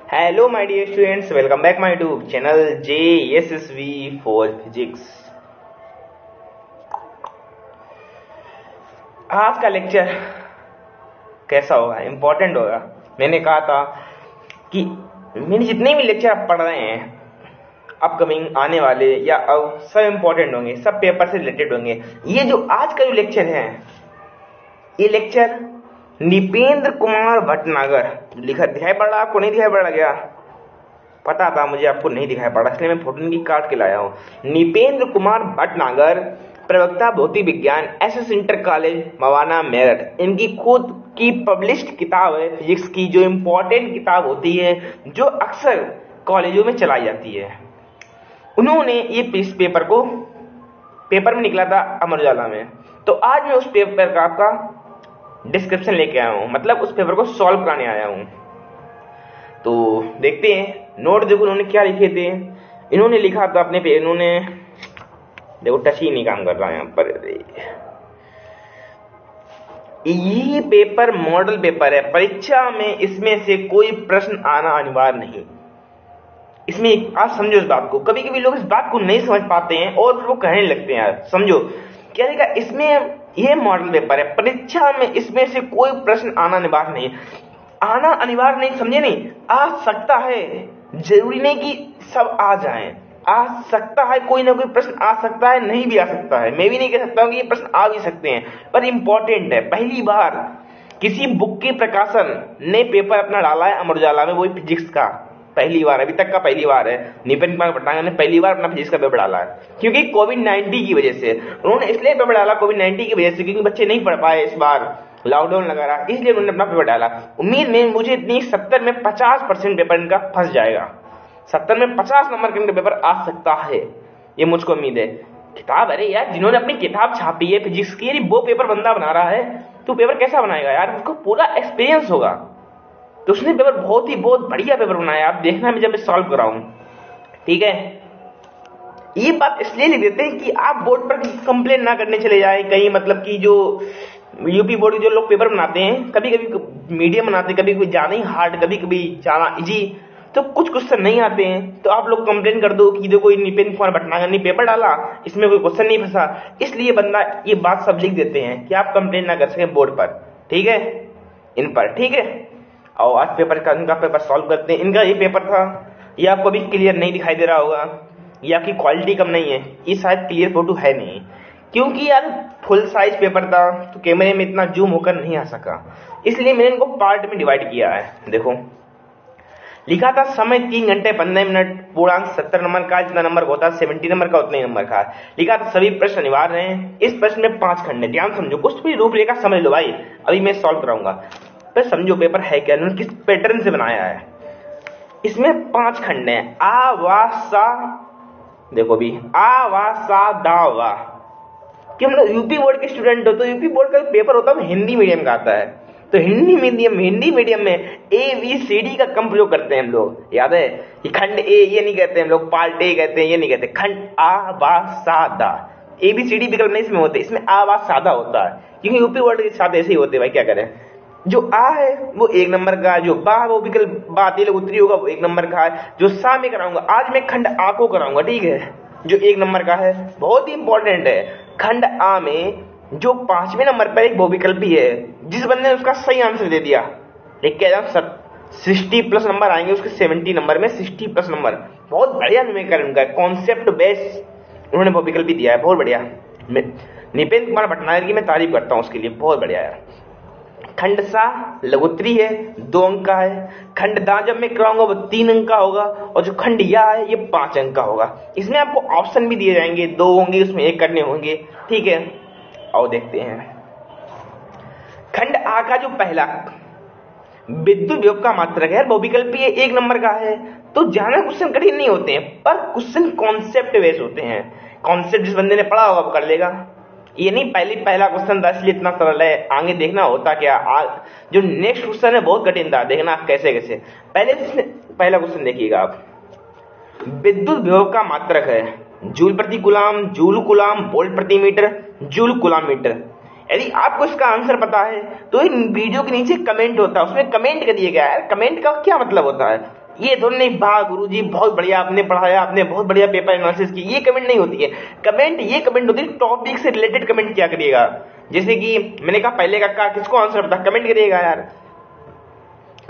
Hello my dear students, welcome back my YouTube channel JSSV for physics. आज का lecture कैसा होगा? Important होगा। मैंने कहा था कि मैंने जितने भी लेक्चर आप पढ़ रहे हैं अपकमिंग आने वाले या अब सब इम्पोर्टेंट होंगे, सब पेपर से रिलेटेड होंगे। ये जो आज का जो लेक्चर है, ये लेक्चर निपेंद्र कुमार भटनागर लिखा दिखाई पड़ रहा, आपको नहीं दिखाई पड़ रहा क्या? पता था मुझे आपको नहीं दिखाई पड़ा, इसलिए मैं फोटो की काट के लाया हूं। निपेंद्र कुमार भटनागर, प्रवक्ता भौतिक विज्ञान, SS inter college Mawana Meerut. इनकी खुद की पब्लिश्ड किताब है फिजिक्स की, जो इंपॉर्टेंट किताब होती है, जो अक्सर कॉलेजों में चलाई जाती है। उन्होंने ये इस पेपर में निकला था अमर उजाला में। तो आज मैं उस पेपर का आपका डिस्क्रिप्शन लेके आया हूं, मतलब उस पेपर को सॉल्व कराने आया हूं। तो देखते हैं नोट। देखो उन्होंने क्या लिखे थे। इन्होंने लिखा था अपने पे, इन्होंने देखो टच ही नहीं काम कर रहा है यहां पर। ये पेपर मॉडल पेपर है, परीक्षा में इसमें से कोई प्रश्न आना अनिवार्य नहीं। इसमें आप समझो इस बात को। कभी कभी लोग इस बात को नहीं समझ पाते हैं और वो कहने लगते हैं यार समझो क्या लिखा इसमें। यह मॉडल पेपर है, परीक्षा में इसमें से कोई प्रश्न आना अनिवार्य नहीं। आना अनिवार्य नहीं, समझे नहीं, आ सकता है, जरूरी नहीं कि सब आ जाएं। आ सकता है, कोई ना कोई प्रश्न आ सकता है, नहीं भी आ सकता है। मैं भी नहीं कह सकता हूं कि ये प्रश्न आ भी सकते हैं, पर इंपॉर्टेंट है। पहली बार किसी बुक के प्रकाशन ने पेपर अपना डाला है अमर उजाला में, वही फिजिक्स का। पहली बार, अभी तक का पहली बार है। निपेंद्र कुमार भटनागर ने पहली बार अपना फिजिक्स का पेपर डाला है, क्योंकि कोविड-19 की वजह से उन्होंने इसलिए पेपर डाला, कोविड-19 की वजह से, क्योंकि बच्चे नहीं पढ़ पाए इस बार, लॉकडाउन लगा रहा, इसलिए उन्होंने अपना पेपर डाला। उम्मीद में मुझे इतनी 70 में 50% पेपर इनका फंस जाएगा। 70 में 50 नंबर का इनका पेपर आ सकता है, ये मुझको उम्मीद है। किताब, अरे यार जिन्होंने अपनी किताब छापी है फिजिक्स की, यदि वो पेपर बंदा बना रहा है तो पेपर कैसा बनाएगा यार? उसको पूरा एक्सपीरियंस होगा। तो उसने पेपर बहुत बढ़िया पेपर बनाया। आप देखना मैं जब सॉल्व कराऊं, ठीक है। ये बात इसलिए लिख देते हैं कि आप बोर्ड पर कंप्लेन ना करने चले जाएं कहीं, मतलब कि जो यूपी बोर्ड के जो लोग पेपर बनाते हैं, कभी कभी मीडियम बनाते हैं, कभी कभी ज्यादा ही हार्ड, कभी कभी ज्यादा इजी, तो कुछ क्वेश्चन नहीं आते हैं तो आप लोग कंप्लेन कर दो कि देखो निपेंद्र कुमार भटनागर ने पेपर डाला, इसमें कोई क्वेश्चन नहीं फंसा। इसलिए बंदा ये बात सब लिख देते हैं कि आप कंप्लेन ना कर सके बोर्ड पर, ठीक है, इन पर, ठीक है। और आज पेपर का इनका पेपर सॉल्व करते हैं। इनका ये पेपर था, ये आपको भी क्लियर नहीं दिखाई दे रहा होगा, ये आपकी क्वालिटी कम नहीं है, ये शायद क्लियर फोटो है नहीं, क्योंकि यार फुल साइज पेपर था तो कैमरे में इतना जूम होकर नहीं आ सका, इसलिए मैंने इनको पार्ट में डिवाइड किया है। देखो लिखा था समय 3 घंटे 15 मिनट, पूर्णांक 70 नंबर का, जितना नंबर होता है 70 नंबर का उतने ही नंबर का। लिखा था सभी प्रश्न अनिवार्य हैं। इस प्रश्न में 5 खंड है, ध्यान समझो, कुछ भी रूपरेखा समझ लो भाई, अभी मैं सॉल्व कराऊंगा। पर समझो पेपर है क्या, उन्होंने किस पैटर्न से बनाया है। इसमें 5 खंड है, आ वा सा, देखो भी आ वा सा दा वा। कि हम लोग यूपी बोर्ड के स्टूडेंट हो तो यूपी बोर्ड का पेपर होता है हिंदी मीडियम का आता है, तो हिंदी मीडियम में ABCD का कम प्रयोग करते हैं हम लोग, याद है? कि खंड ए ये नहीं कहते हम लोग, पार्ट ए कहते हैं, ये नहीं कहते। खंड आ वा सा दा, ABCD विकल्प नहीं इसमें होते, इसमें आ वा सादा होता है, क्योंकि यूपी बोर्ड के साथ ऐसे ही होते भाई, क्या करें। जो आ है वो 1 नंबर का, जो बा वो विकल्प बात उत्तरी होगा वो 1 नंबर का है। जो सा में कराऊंगा, आज मैं खंड आ को कराऊंगा, ठीक है, जो 1 नंबर का है, बहुत ही इंपॉर्टेंट है। खंड आ में जो 5वें नंबर पर एक बहुविकल्प भी है, जिस बंदे ने उसका सही आंसर दे दिया, लिख के 60+ नंबर आएंगे उसके 70 नंबर में, 60+ नंबर। बहुत बढ़िया न्यूमेरिकल उनका कॉन्सेप्ट बेस्ड उन्होंने बहुविकल्प भी दिया है, बहुत बढ़िया। निपेंद्र कुमार भटनागर की मैं तारीफ करता हूं उसके लिए, बहुत बढ़िया है। खंड सा लघुत्तरी है, 2 अंक का है। खंड दा जब मैं कराऊंगा वो 3 अंक का होगा, और जो खंड या है ये 5 अंक का होगा। इसमें आपको ऑप्शन भी दिए जाएंगे, 2 होंगे उसमें 1 करने होंगे, ठीक है। और देखते हैं खंड आ का जो पहला विद्युत विभव का मात्रक है, बहुविकल्पी है, 1 नंबर का है, तो ज्यादा क्वेश्चन कठिन नहीं होते हैं, पर क्वेश्चन कॉन्सेप्ट बेस्ड होते हैं। कॉन्सेप्ट जिस बंदे ने पढ़ा होगा वो कर लेगा, ये नहीं पहला क्वेश्चन था इसलिए इतना सरल है, आगे देखना होता क्या। जो नेक्स्ट क्वेश्चन है बहुत कठिन था, देखना कैसे कैसे। पहला क्वेश्चन देखिएगा आप, विद्युत विभव का मात्रक है जूल प्रति कूलाम, जूल कूलाम, वोल्ट प्रति मीटर, जूल कूलाम मीटर। यदि आपको इसका आंसर पता है तो इन वीडियो के नीचे कमेंट होता है, उसमें कमेंट करिएगा यार। कमेंट का क्या मतलब होता है, ये थोड़ी नहीं वाह गुरुजी बहुत बढ़िया आपने पढ़ाया, आपने बहुत बढ़िया पेपर एनालिसिस की, ये कमेंट नहीं होती है। कमेंट ये कमेंट होती है टॉपिक से रिलेटेड कमेंट किया करिएगा। जैसे कि मैंने कहा पहले का किसको आंसर पता, कमेंट करिएगा यार,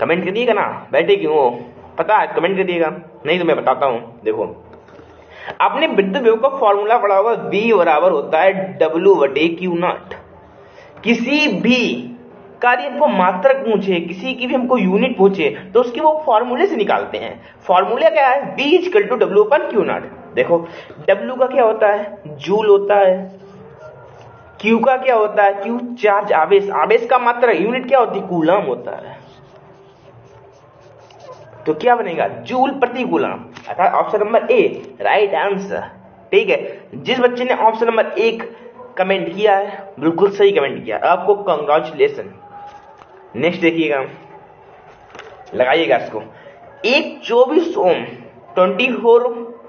कमेंट करिएगा ना, बैठे क्यों हो, पता है कमेंट करिएगा, नहीं तो मैं बताता हूं। देखो आपने विद्युत विभव का फॉर्मूला पढ़ा होगा, V बराबर होता है W/Q0। किसी भी कार्य हमको मात्रक पूछे, किसी की भी हमको यूनिट पूछे तो उसकी वो फॉर्मूले से निकालते हैं। फॉर्मूला क्या है, V = W/Q0। देखो W का क्या होता है, जूल होता है, Q का क्या होता है, Q चार्ज आवेश, आवेश का मात्रक, यूनिट क्या होती है, कूलम होता है। तो क्या बनेगा, जूल प्रति कूलम, अर्थात option number A right answer. ठीक है, जिस बच्चे ने ऑप्शन नंबर 1 कमेंट किया है बिल्कुल सही कमेंट किया, आपको कंग्रेचुलेशन। नेक्स्ट देखिएगा, लगाइएगा इसको। एक 24 ओम 24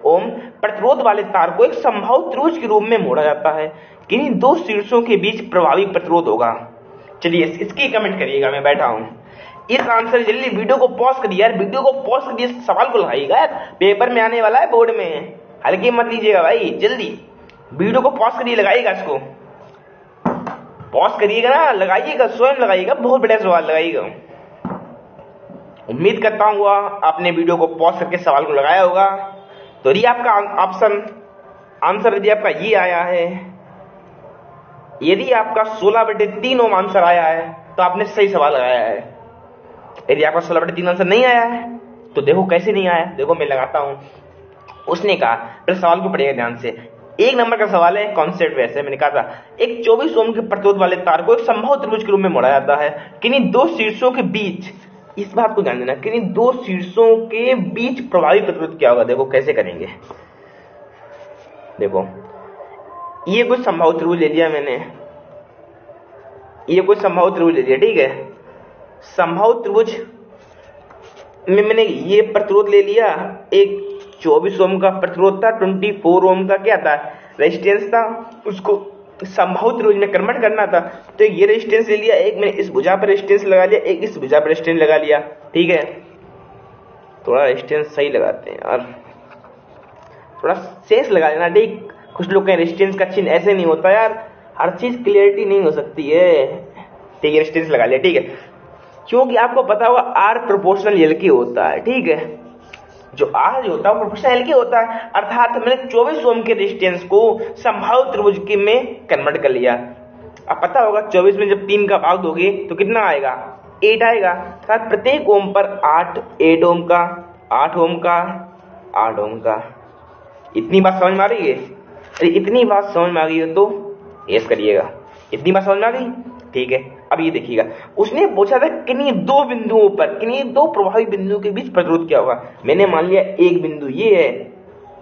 ओम प्रतिरोध वाले तार को एक संभावित त्रिभुज के रूप में मोड़ा जाता है, किन्हीं दो शीर्षों के बीच प्रभावी प्रतिरोध होगा। चलिए इसकी कमेंट करिएगा, मैं बैठा हूं। इस आंसर जल्दी वीडियो को पॉज करिए यार, वीडियो को पॉज करिए, सवाल को लगाइएगा यार, पेपर में आने वाला है, बोर्ड में, हल्के मत लीजिएगा भाई, जल्दी वीडियो को पॉज करिए, लगाइएगा इसको, पॉज करिएगा ना, लगाइएगा, स्वयं लगाइएगा, बहुत बढ़िया सवाल लगाइएगा। उम्मीद करता हूँ आपने वीडियो को पॉज करके सवाल को लगाया होगा। तो यदि आपका ऑप्शन आंसर यदि आपका ये आया है, यदि आपका 16/3 ओम आंसर आया है तो आपने सही सवाल लगाया है। यदि आपका 16/3 आंसर नहीं आया है तो देखो कैसे नहीं आया, देखो मैं लगाता हूं। उसने कहा, पहले सवाल को पढ़िएगा ध्यान से। 1 नंबर का सवाल है, कॉन्सेप्ट वैसे मैंने कहा था, एक 24 ओम के प्रतिरोध वाले तार को एक संभावित त्रिभुज के रूप में मोड़ा जाता है, किन्हीं दो शीर्षों के बीच, इस बात को ध्यान देना, किन्हीं दो शीर्षों के बीच प्रभावी प्रतिरोध क्या होगा। देखो कैसे करेंगे, देखो ये कुछ संभावित त्रिभुज ले लिया मैंने, ये कुछ संभावित त्रिभुज ले लिया, ठीक है। संभावित त्रिभुज में मैंने ये प्रतिरोध ले लिया, एक 24 ओम का प्रतिरोध था, 24 ओम का क्या था, रेजिस्टेंस था, उसको संभावित त्रिभुज में कन्वर्ट करना था, तो ये रेजिस्टेंस ले लिया, एक मैंने इस भुजा पर रेजिस्टेंस लगा लिया, एक इस भुजा पर रेजिस्टेंस लगा लिया, ठीक है। थोड़ा रेजिस्टेंस सही लगाते हैं और थोड़ा शेष लगा लेना, ठीक। कुछ लोग कहें रेजिस्टेंस का चिन्ह ऐसे नहीं होता यार, हर चीज क्लियरिटी नहीं हो सकती है, ठीक है। रेजिस्टेंस लगा लिया, ठीक है, क्योंकि आपको पता होगा R प्रोपोर्शनल L के होता है, ठीक है। जो R जो होता है वो प्रोपोर्शनल L के होता है, अर्थात मैंने 24 ओम के रेजिस्टेंस को संभावित त्रिभुज के में कन्वर्ट कर लिया। अब पता होगा 24 में जब 3 का भाग दोगे तो कितना आएगा, 8 आएगा, अर्थात प्रत्येक ओम पर 8 ओम का, 8 ओम का, 8 ओम का। इतनी बात समझ में आ रही है, इतनी बात समझ में आ गई है तो यस करिएगा, इतनी बात समझ में आ गई, ठीक है। अब ये देखिएगा, उसने पूछा था किन्हीं दो बिंदुओं पर, किन्हीं दो प्रभावी बिंदुओं के बीच प्रतिरोध क्या होगा। मैंने मान लिया एक बिंदु ये है,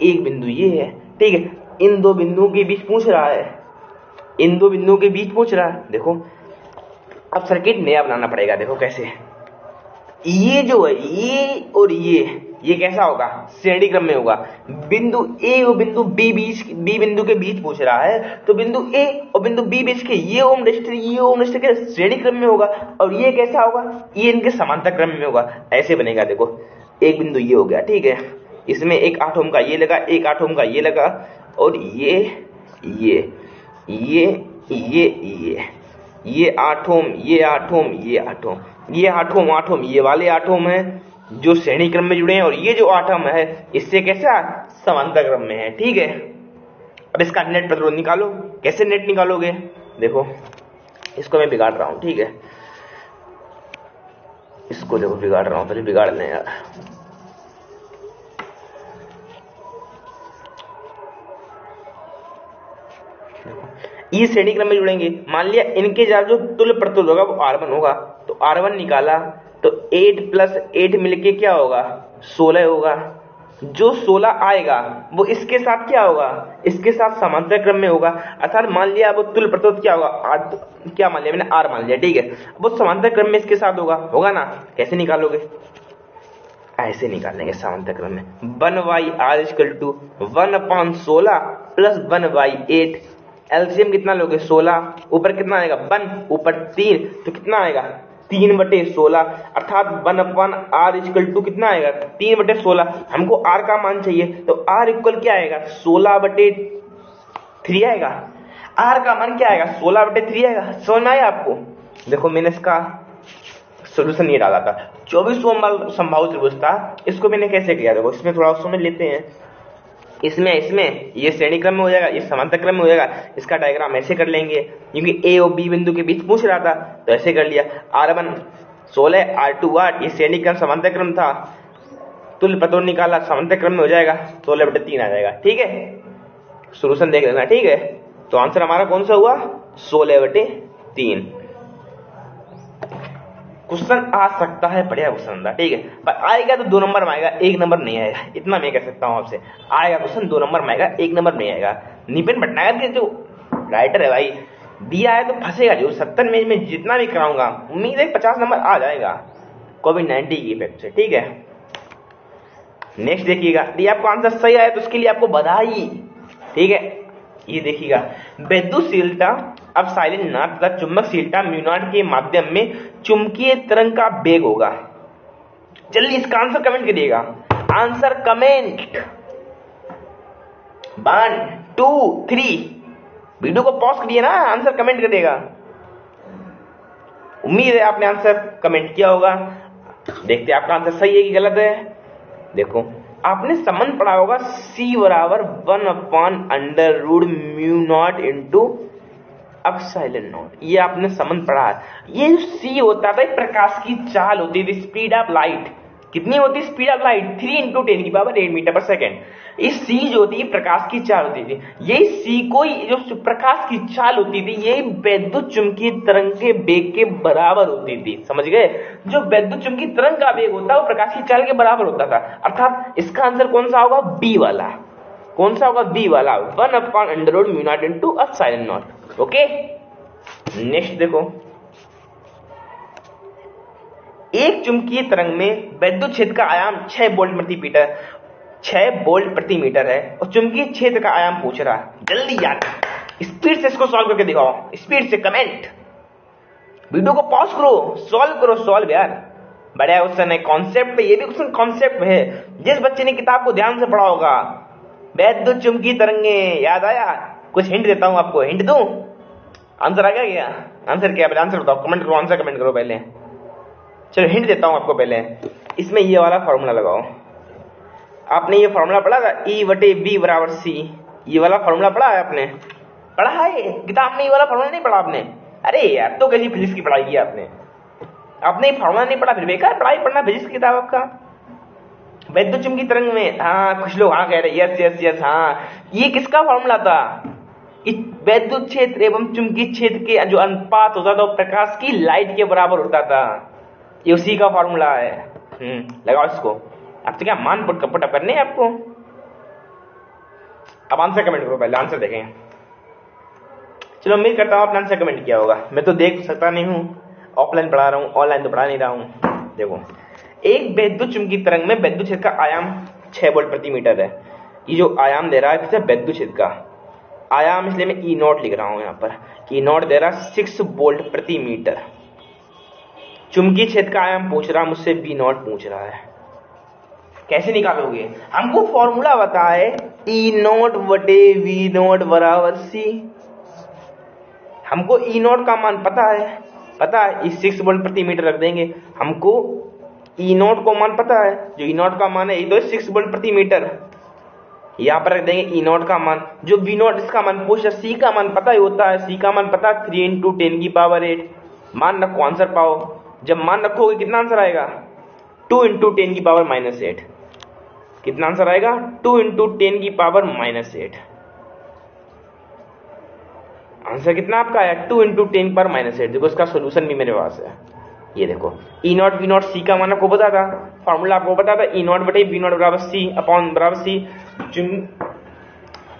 एक बिंदु ये है, ठीक है। इन दो बिंदुओं के बीच पूछ रहा है, इन दो बिंदुओं के बीच पूछ रहा है। देखो अब सर्किट नया बनाना पड़ेगा, देखो कैसे, ये जो है ये और ये कैसा होगा, श्रेणी क्रम में होगा। बिंदु ए और बिंदु बी बिंदु के बीच पूछ रहा है, तो बिंदु ए और बिंदु बी बीच के ये ओम रेजिस्टर, ये ओम रेजिस्टर के श्रेणी क्रम में होगा, और ये कैसा होगा, ये इनके समांतर क्रम में होगा। ऐसे बनेगा, देखो एक बिंदु ये हो गया, ठीक है, इसमें एक 8 ओम का ये लगा, एक 8 ओम का ये लगा, और ये 8 ओम, ये 8 ओम, ये 8 ओम, ये 8 ओम, 8 ओम, ये वाले 8 ओम है जो श्रेणी क्रम में जुड़े हैं, और ये जो 8 ओम है इससे कैसा समांतर क्रम में है, ठीक है। अब इसका नेट प्रतिरोध निकालो, कैसे नेट निकालोगे, देखो इसको मैं बिगाड़ रहा हूं, ठीक है, इसको देखो बिगाड़ रहा हूं, पहले बिगाड़ लें यार। ये श्रेणी क्रम में जुड़ेंगे, मान लिया इनके जो तुल्य प्रतिरोध होगा वो R1 होगा, तो R1 निकाला तो 8 + 8 मिलके क्या होगा, 16 होगा। जो 16 आएगा वो इसके साथ क्या होगा, इसके साथ समांतर क्रम में होगा, अर्थात मान लिया वो तुल्य प्रतिरोध क्या होगा, क्या मान लिया मैंने, R मान लिया, ठीक है। वो समांतर क्रम में इसके साथ होगा ना। कैसे निकालोगे, ऐसे निकालेंगे समांतर क्रम में, 1/R = 1/16 + 1/8। एलसीएम कितना लोगे, 16, ऊपर कितना आएगा 1, ऊपर 3, तो कितना आएगा 3/16 अर्थात 1/r कितना आएगा 3/16। हमको r का मान चाहिए तो r इक्वल क्या आएगा 16/3 आएगा। r का मान क्या आएगा 16/3 आएगा। समझ में आया आपको? देखो मैंने इसका सोल्यूशन ये डाला था। 24 संभावित त्रिभुज था, इसको मैंने कैसे किया देखो, इसमें थोड़ा समझ लेते हैं। इसमें ये श्रेणी क्रम में हो जाएगा, ये समांतर क्रम में हो जाएगा। इसका डायग्राम ऐसे कर लेंगे क्योंकि ए और बी बिंदु के बीच पूछ रहा था तो ऐसे कर लिया। r1 16 r2 8, ये श्रेणी क्रम समांतर क्रम था, तुल्य प्रतिरोध निकाला, समांतर क्रम में हो जाएगा 16/3 आ जाएगा। ठीक है, सोल्यूशन देख लेना। ठीक है, तो आंसर हमारा कौन सा हुआ 16/3। क्वेश्चन आ सकता है, बढ़िया क्वेश्चन था। ठीक है, पर आएगा तो 2 नंबर में आएगा, 1 नंबर नहीं आएगा, इतना मैं कह सकता हूं आपसे। आएगा क्वेश्चन 2 नंबर में आएगा, 1 नंबर नहीं आएगा। नितिन भटनागर के जो राइटर है भाई, दिया है तो फंसेगा जो 70 में जितना भी कराऊंगा उम्मीद है 50 नंबर आ जाएगा कोविड-19 की इफेक्ट से। ठीक है, नेक्स्ट देखिएगा, यदि आपको आंसर सही आया तो उसके लिए आपको बधाई। ठीक है, ये देखिएगा, विद्युतशीलता अब साइलेंट नाथ तथा चुंबकशीलता म्यू0 के माध्यम में चुंबकीय तरंग का वेग होगा। जल्दी इसका आंसर कमेंट करिएगा, आंसर कमेंट 1 2 3। वीडियो को पॉज करिए ना, आंसर कमेंट करिएगा। उम्मीद है आपने आंसर कमेंट किया होगा। देखते हैं आपका आंसर सही है कि गलत है। देखो, आपने संबंध पढ़ा होगा C बराबर 1/√μ0 इंटू एप्सिलॉन नॉट। ये आपने संबंध पढ़ा है। ये जो C होता था प्रकाश की चाल होती थी, स्पीड ऑफ लाइट। कितनी होती स्पीड ऑफ लाइट 3 × 10⁸ मीटर/सेकेंड। इस C जो होती है प्रकाश की चाल होती थी। यही C को जो प्रकाश की चाल होती थी यही वैद्युत चुंबकीय तरंग के वेग के बराबर होती थी। समझ गए? जो वैद्युत चुंबकीय तरंग का वेग होता है वो प्रकाश की चाल के बराबर होता था। अर्थात इसका आंसर कौन सा होगा बी वाला। कौन सा होगा बी वाला 1/√μ0 into epsilon not. Okay, next देखो, एक चुंबकीय तरंग में विद्युत क्षेत्र का आयाम 6 वोल्ट प्रति मीटर है और चुंबकीय क्षेत्र का आयाम पूछ रहा है। जल्दी यार स्पीड से इसको सॉल्व करके दिखाओ, स्पीड से कमेंट, वीडियो को पॉज करो, सॉल्व यार। बढ़िया क्वेश्चन है, कॉन्सेप्ट पे। ये भी क्वेश्चन कॉन्सेप्ट है। जिस बच्चे ने किताब को ध्यान से पढ़ा होगा, वैद्युत चुंबकीय तरंगे याद आया। कुछ हिंट देता हूं आपको, हिंट दूं? आंसर आ गया क्या? आंसर क्या? पहले आंसर बताओ, कमेंट करो, आंसर कमेंट करो पहले। चलो हिंट देता हूं आपको पहले। इसमें ये वाला फॉर्मूला लगाओ। आपने ये फॉर्मूला पढ़ा था E/V = C। ये वाला फॉर्मूला पढ़ा है आपने? पढ़ा है किताब में? ये वाला फॉर्मूला नहीं पढ़ा आपने? अरे यार, तो कैसी फिजिक्स की पढ़ाई की आपने ये फॉर्मूला नहीं पढ़ा? फिर बेकार पढ़ाई पढ़ना फिजिक्स की किताब आपका। वैद्युत चुंबकीय तरंग में, हाँ कुछ लोग हाँ कह रहे, यस हाँ। ये किसका फॉर्मूला था? वैद्युत क्षेत्र एवं चुंबकीय क्षेत्र के जो अनुपात होता था वो प्रकाश की लाइट के बराबर होता था। ये उसी का फॉर्मूला है। लगाओ इसको। अब तो क्या मान पुट अप करने हैं आपको? अब आंसर कमेंट करो, पहले आंसर देखें। चलो उम्मीद करता हूं आपने आंसर कमेंट किया होगा। मैं तो देख सकता नहीं हूं, ऑफलाइन पढ़ा रहा हूं, ऑनलाइन तो पढ़ा नहीं रहा हूं। देखो, एक वैद्युत चुंबकीय तरंग में वैद्युत क्षेत्र का आयाम 6 वोल्ट प्रति मीटर है। ये जो आयाम दे रहा है वैद्युत क्षेत्र का आयाम, इसलिए मैं E0 लिख रहा हूं यहाँ पर। E0 दे रहा 6 वोल्ट प्रति मीटर। चुंबकीय क्षेत्र का आयाम पूछ रहा, मुझसे V0 पूछ रहा है। कैसे निकालोगे? हमको फॉर्मूला पता है E0/V0 = C। हमको E0 का मान पता है, इस 6 वोल्ट प्रति मीटर रख देंगे। हमको E0 को मान पता है, जो E0 का मान है ये तो 6 वोल्ट प्रति मीटर। यहाँ पर रख देंगे E0 का मान, जो V0 इसका मान पूछ रहा। C का मान पता ही होता है, C का मान पता 3 × 10⁸। मान रखो, आंसर पाओ। जब मान रखोगे कितना आंसर आएगा 2 × 10⁻⁸। कितना आंसर आएगा 2 × 10⁻⁸। आंसर कितना आपका आया 2 × 10⁻⁸। देखो इसका सॉल्यूशन भी मेरे पास है। ये देखो E0 V0 C का मान आपको पता था, फॉर्मूला आपको पता था E0/V0 = C / C।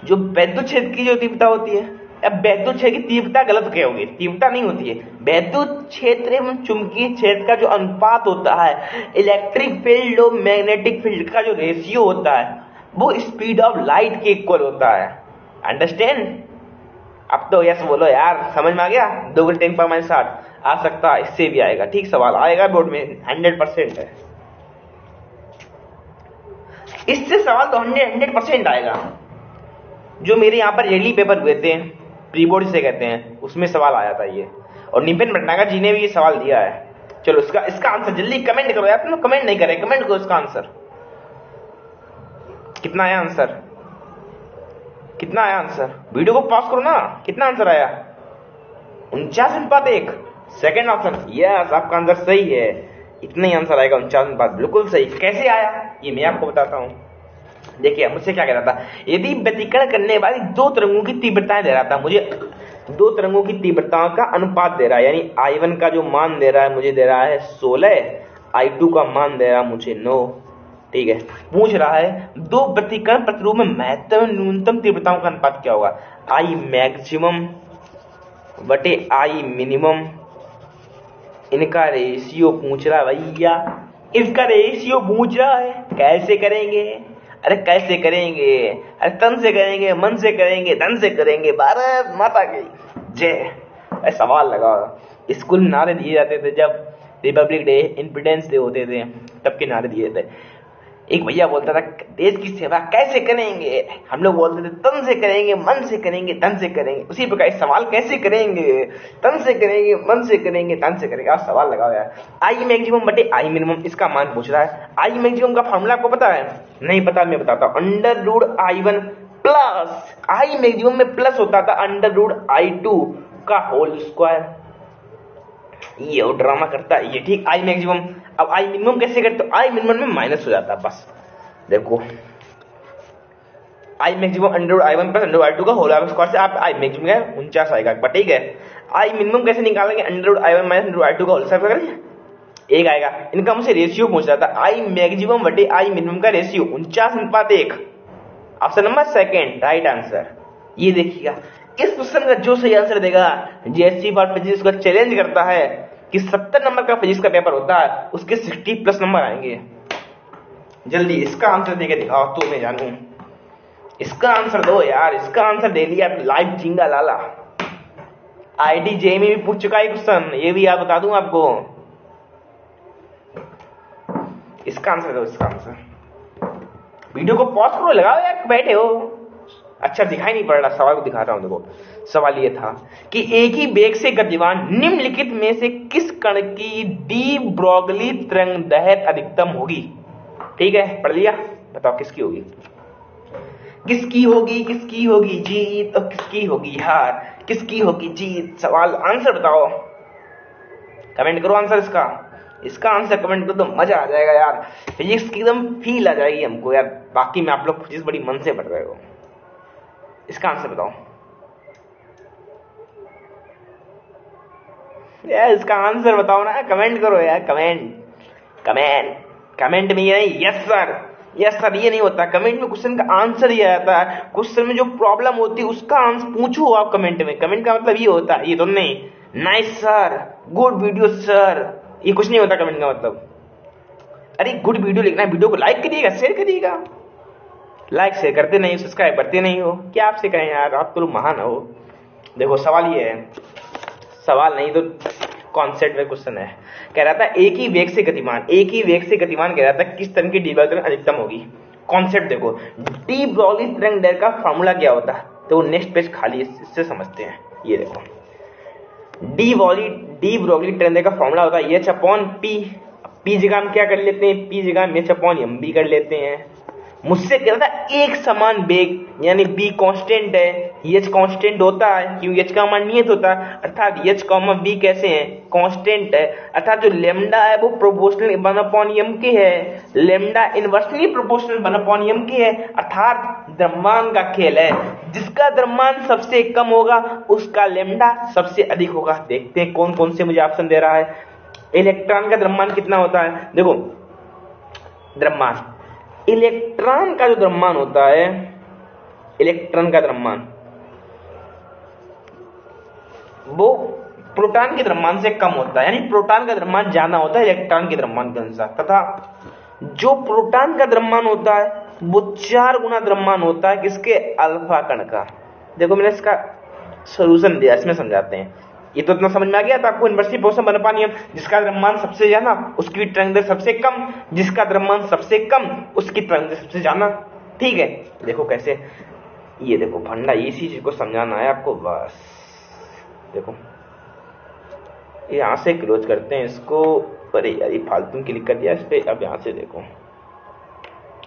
जो वैद्युत क्षेत्र की जो तीव्रता होती है, अब वैद्युत क्षेत्र की तीव्रता गलत क्या होगी? तीव्रता नहीं होती है, वैद्युत क्षेत्र एवं चुंबकीय क्षेत्र का जो अनुपात होता है, इलेक्ट्रिक फील्ड और मैग्नेटिक फील्ड का जो रेशियो होता है वो स्पीड ऑफ लाइट के इक्वल होता है। अंडरस्टैंड? अब तो यस बोलो यार, समझ में आ गया। 2 × 10⁻⁷ आ सकता है, इससे भी आएगा। ठीक सवाल आएगा बोर्ड में, 100% है। इससे सवाल तो 100% आएगा। जो मेरे यहाँ पर yearly पेपर हुए थे, प्री बोर्ड से कहते हैं, उसमें सवाल आया था ये, और नितिन भटनागर जी ने भी ये सवाल दिया है। चलो इसका आंसर जल्दी कमेंट करो यार, तुम कमेंट नहीं करे, कमेंट करो इसका आंसर। कितना आया आंसर? कितना आया आंसर? वीडियो को पॉज करो ना। कितना आंसर आया? 49:1। सेकंड ऑप्शन, यस आपका आंसर सही है। इतना ही आंसर आएगा, 49, बिल्कुल सही। कैसे आया ये मैं आपको बताता हूं। देखिए मुझसे क्या कह रहा था, यदि व्यतिकरण करने वाली 2 तरंगों की तीव्रताएं दे रहा था, मुझे 2 तरंगों की तीव्रताओं का अनुपात दे रहा है, यानी I1 का जो मान दे रहा है मुझे दे रहा है 16, I2 का मान दे रहा है मुझे 9। ठीक है, पूछ रहा है 2 व्यतिकरण प्रतिरूप में महत्तम न्यूनतम तीव्रताओं का अनुपात क्या होगा। I मैक्सिमम बटे I मिनिमम, इनका रेशियो पूछ रहा है भैया, इसका रेशियो पूछ रहा है। कैसे करेंगे? अरे कैसे करेंगे? अरे तन से करेंगे, मन से करेंगे, धन से करेंगे। भारत माता की जय। सवाल लगाओ। स्कूल नारे दिए जाते थे जब रिपब्लिक डे, इंडिपेंडेंस डे होते थे, तब के नारे दिए थे। एक भैया बोलता था देश की सेवा कैसे करेंगे, हम लोग बोलते थे तन से करेंगे, मन से करेंगे, धन से करेंगे। उसी प्रकार सवाल कैसे करेंगे? तन से करेंगे, मन से करेंगे, धन से करेंगे। आप सवाल लगाओ यार। I मैक्सिमम बटे I मिनिमम, इसका मान पूछ रहा है। I मैक्सिमम का फॉर्मूला आपको पता है? नहीं पता, मैं बताता हूं। √I1 प्लस I मैक्सिमम में प्लस होता था √I2 का होल स्क्वायर। ये ड्रामा करता है ये। ठीक, I मैक्सिमम। अब I मिनिमम कैसे करते हो? I मिनिमम में माइनस हो जाता है बस। देखो I maximum √I1 plus √I2 का होल स्क्वायर से आप I मैक्सिमम का 49 आएगा। बट ठीक है, I मिनिमम कैसे निकालेंगे? √I1 माइनस √I2 का होल स्क्वायर करेंगे, 1 आएगा। इनका मुझे रेशियो पूछ रहा था, I मैक्सिमम बटे I मिनिमम का ratio 49:1। Option number second right answer. ये देखिएगा, इस क्वेश्चन का जो सही आंसर देगा, जेएससी फॉर फिजिक्स को चैलेंज करता है कि 70 नंबर का फिजिक्स का पेपर होता है, उसके 60+ नंबर आएंगे। जल्दी इसका आंसर देके दिखाओ तो मैं जानूं। इसका आंसर दो यार, इसका आंसर दे दिया लाइव झिंगा लाला। IIT-JEE में भी पूछ चुका है क्वेश्चन, ये भी याद बता दूं आपको। इसका आंसर दो, इसका आंसर। वीडियो को पॉज करो, लगाओ यार, बैठे हो। अच्छा दिखाई नहीं पड़ रहा, सवाल को दिखाता हूं। देखो सवाल ये था कि एक ही वेग से गतिमान निम्नलिखित में से किस कण की डी ब्रोगली तरंगदैर्घ्य अधिकतम होगी। ठीक है, पढ़ लिया, बताओ किसकी होगी? किसकी होगी? किसकी होगी जीत और किसकी होगी हार? किसकी होगी जीत? सवाल आंसर बताओ, कमेंट करो आंसर इसका। इसका आंसर कमेंट करो तो मजा आ जाएगा यार, फिजिक्स की एकदम फील आ जाएगी हमको यार। बाकी में आप लोग फिजिक्स बड़ी मन से पढ़ रहे हो। इसका आंसर बताओ यार, इसका आंसर बताओ ना, कमेंट करो यार। कमेंट में ये नहीं यस सर ये नहीं होता। कमेंट में क्वेश्चन का आंसर ही आता है। क्वेश्चन में जो प्रॉब्लम होती है उसका आंसर पूछो आप कमेंट में। कमेंट का मतलब ये होता है, ये तो नहीं nice sir, good video sir, ये कुछ नहीं होता कमेंट का मतलब। अरे गुड वीडियो लिखना है, वीडियो को लाइक करिएगा, शेयर करिएगा। लाइक शेयर करते नहीं, सब्सक्राइब करते नहीं हो, क्या आपसे कहें यार, आप तो महान हो। देखो सवाल ये है, सवाल नहीं तो कॉन्सेप्ट में क्वेश्चन है। कह रहा था एक ही वेग से गतिमान कह रहा था किस तरंग की डी ब्रोगली तरंग अधिकतम होगी। कॉन्सेप्ट देखो, डी ब्रोगली तरंग दैर्घ्य का फॉर्मूला क्या होता है, तो नेक्स्ट पेज खाली, इससे समझते हैं। ये देखो डी ब्रोगली तरंग दैर्घ्य का फॉर्मूला होता है H/P। P जगह हम क्या कर लेते हैं, P जगह हम H/M कर लेते हैं। मुझसे कह रहा था एक समान वेग, यानी B कांस्टेंट है, H कांस्टेंट होता है क्योंकि H का मान नियत होता है, अर्थात H, B कैसे हैं, कांस्टेंट है। अर्थात जो लैम्डा है वो प्रोपोर्शनल 1/m के है, लैम्डा इनवर्सली प्रोपोर्शनल 1/m के है। अर्थात द्रव्यमान का खेल है, जिसका द्रव्यमान सबसे कम होगा उसका लैम्डा सबसे अधिक होगा। देखते हैं कौन कौन से मुझे ऑप्शन दे रहा है। इलेक्ट्रॉन का द्रव्यमान कितना होता है, देखो द्रव्यमान, इलेक्ट्रॉन का जो द्रव्यमान होता है, इलेक्ट्रॉन का द्रव्यमान वो प्रोटॉन के द्रव्यमान से कम होता है, यानी प्रोटॉन का द्रव्यमान ज्यादा होता है इलेक्ट्रॉन के द्रव्यमान के अनुसार। तथा जो प्रोटॉन का द्रव्यमान होता है वो 4 गुना द्रव्यमान होता है किसके, अल्फा कण का। देखो मैंने इसका सोल्यूशन दिया, इसमें समझाते हैं। ये तो इतना समझ में आ गया था आपको इनवर्सली प्रोपोर्शनल बर्नौली नियम, जिसका द्रव्यमान सबसे ज्यादा उसकी तरंग दैर्घ्य सबसे कम, जिसका द्रव्यमान सबसे कम उसकी तरंग दैर्घ्य सबसे ज्यादा। ठीक है, देखो कैसे, ये देखो भंडा, इसी चीज को समझाना है आपको बस। देखो यहां से क्लोज करते हैं इसको, अरे यार ये फालतू क्लिक कर दिया इस पे। अब यहां से देखो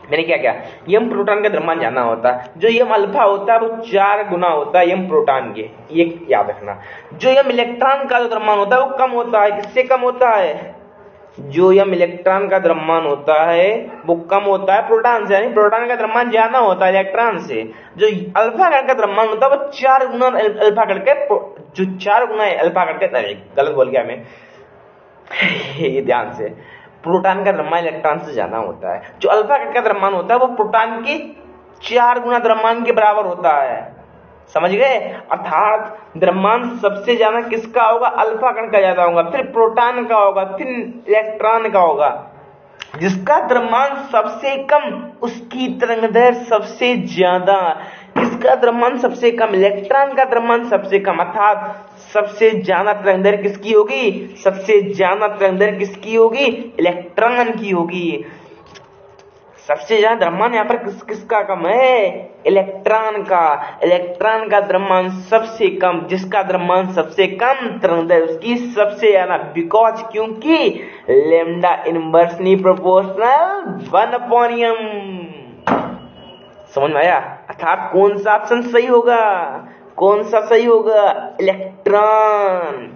मैंने क्या किया, यम प्रोटॉन का द्रव्यमान जानना होता है, जो यम अल्फा होता है वो 4 गुना होता है यम प्रोटॉन के, ये याद रखना। जो यम इलेक्ट्रॉन का जो द्रव्यमान होता है वो कम होता है, किससे कम होता है, जो यम इलेक्ट्रॉन का द्रव्यमान होता है वो कम होता है प्रोटॉन से, यानी प्रोटॉन का द्रव्यमान ज्यादा होता है इलेक्ट्रॉन से। जो अल्फा कण का द्रव्यमान होता है वो 4 गुना अल्फा कण के, जो 4 गुना अल्फा कण के, गलत बोल गया मैं ये ध्यान से, प्रोटॉन का द्रव्यमान इलेक्ट्रॉन से ज्यादा होता है। जो अल्फा कण का द्रव्यमान होता है वो प्रोटॉन के 4 गुना द्रव्यमान के बराबर होता है, समझ गए। अर्थात द्रव्यमान सबसे ज्यादा किसका होगा, अल्फा कण का ज्यादा होगा, फिर प्रोटॉन का होगा, फिर इलेक्ट्रॉन का होगा। जिसका द्रव्यमान सबसे कम उसकी तरंगदैर्घ्य सबसे ज्यादा, किसका द्रव्यमान सबसे कम, इलेक्ट्रॉन का द्रव्यमान सबसे कम, अर्थात सबसे ज्यादा तरंगदैर्घ्य किसकी होगी, सबसे ज्यादा तरंगदैर्घ्य किसकी होगी, इलेक्ट्रॉन की होगी। सबसे ज्यादा द्रव्यमान यहाँ पर किसका कम है, इलेक्ट्रॉन का। इलेक्ट्रॉन का द्रव्यमान सबसे कम, जिसका द्रव्यमान सबसे कम तरंगदैर्घ्य उसकी सबसे ज्यादा, बिकॉज क्योंकि लैम्डा इनवर्सली प्रोपोर्शनल 1/m। समझ में आया। अर्थात कौन सा ऑप्शन सही होगा, कौन सा सही होगा, इलेक्ट्रॉन।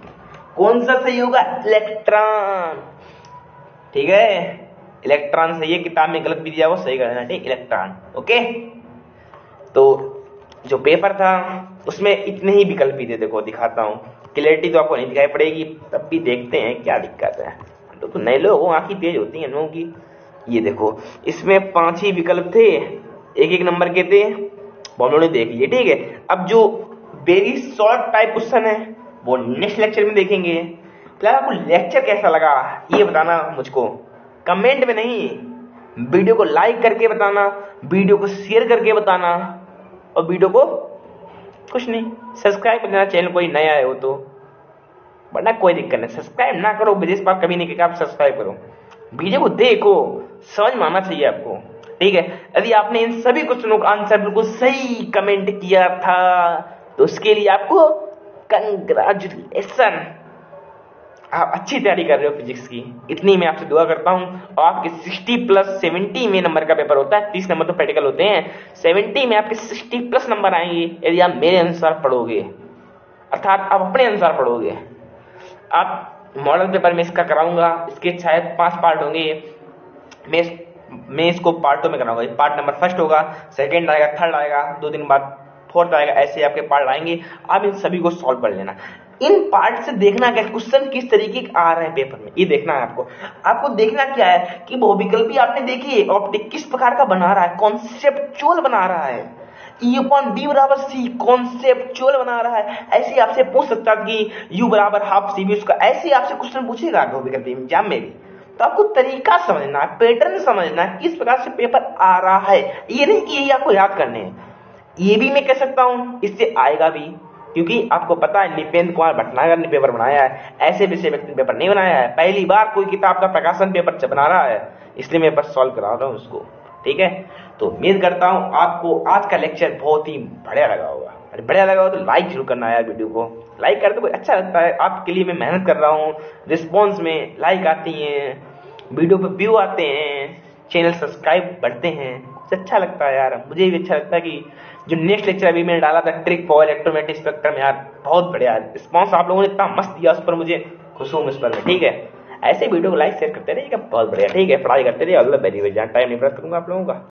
कौन सा सही होगा, इलेक्ट्रॉन। ठीक है, इलेक्ट्रॉन सही है, किताब में गलत भी दिया वो सही कर देना, ठीक, इलेक्ट्रॉन। ओके, तो जो पेपर था उसमें इतने ही विकल्प ही थे, देखो दिखाता हूं। क्लैरिटी तो आपको नहीं दिखाई पड़ेगी, तब भी देखते हैं क्या दिक्कत है। तो नए लोग हो, आंखें तेज होती हैं लोगों की। ये देखो इसमें 5 ही विकल्प थे, एक नंबर के थे, वो हमने देख लिए। ठीक है, अब जो वेरी शॉर्ट टाइप क्वेश्चन है वो नेक्स्ट लेक्चर में देखेंगे। फिलहाल आपको लेक्चर कैसा लगा ये बताना मुझको, कमेंट में नहीं, वीडियो को लाइक करके बताना, वीडियो को शेयर करके बताना, और वीडियो को कुछ नहीं सब्सक्राइब कर देना चैनल, कोई नया है हो तो, वरना कोई दिक्कत नहीं, सब्सक्राइब ना करो, विदेश बात कभी नहीं, आप सब्सक्राइब करो, वीडियो को देखो, समझ में आना चाहिए आपको। ठीक है, यदि आपने इन सभी क्वेश्चनों का आंसर बिल्कुल सही कमेंट किया था तो उसके लिए आपको कंग्रेचुलेशन, आप अच्छी तैयारी कर रहे हो फिजिक्स की, इतनी मैं आपसे दुआ करता हूं। और आपके 60+70 में नंबर का पेपर होता है, 30 नंबर तो प्रैक्टिकल होते हैं, 70 में आपके 60+ नंबर आएंगे यदि आप मेरे अनुसार पढ़ोगे, अर्थात आप अपने अनुसार पढ़ोगे। आप मॉडल पेपर में इसका कराऊंगा, इसके शायद 5 पार्ट होंगे, मैं इसको पार्टों में कराऊंगा। पार्ट नंबर 1 होगा, 2 आएगा, 3 आएगा, 2 दिन बाद 4 आएगा, ऐसे आपके पार्ट आएंगे। आप इन सभी को सॉल्व कर लेना। इन पार्ट से देखना क्या क्वेश्चन किस तरीके के आ रहे हैं पेपर में, ये देखना है आपको। आपको देखना क्या है कि बहुविकल्पी आपने देखी है, ऑप्टिक किस प्रकार का बना रहा है, कॉन्सेप्चुअल बना रहा है, E/B बराबर C कॉन्सेप्चुअल बना रहा है। ऐसे आपसे पूछ सकता है कि U बराबर हाफ CV, उसका ऐसे आपसे क्वेश्चन पूछेगा बहुविकल्पी एग्जाम में भी। तो आपको तरीका समझना है, पैटर्न समझना है, किस प्रकार से पेपर आ रहा है, ये नहीं कि यही आपको याद करने हैं। ये भी मैं कह सकता हूं, इससे आएगा भी, क्योंकि आपको पता है निपेंद्र कुमार भटनागर ने पेपर बनाया है, ऐसे विषय व्यक्ति ने पेपर नहीं बनाया है, पहली बार कोई किताब का प्रकाशन पेपर बना रहा है, इसलिए मैं बस सॉल्व करा रहा हूँ उसको। ठीक है, तो उम्मीद करता हूँ आपको आज का लेक्चर बहुत ही बढ़िया लगा होगा। अरे बढ़िया लगा हो तो लाइक जरूर करना यार, वीडियो को लाइक करते कोई अच्छा लगता है, आपके लिए मैं मेहनत कर रहा हूँ, रिस्पॉन्स में लाइक आती है, वीडियो पे व्यू आते हैं, चैनल सब्सक्राइब बढ़ते हैं, कुछ अच्छा लगता है यार, मुझे भी अच्छा लगता है कि जो नेक्स्ट लेक्चर अभी मैंने डाला था ट्रिक फॉर इलेक्ट्रोमैग्नेटिक स्पेक्ट्रम, यार बहुत बढ़िया रिस्पॉन्स आप लोगों ने इतना मस्त दिया, उस पर मुझे खुश हूँ उस पर। ठीक है, ऐसे वीडियो को लाइक शेयर करते रहिएगा, बहुत बढ़िया। ठीक है, पढ़ाई करते रहिए, अगला वेरी टाइम नहीं प्राप्त करूंगा आप लोगों का।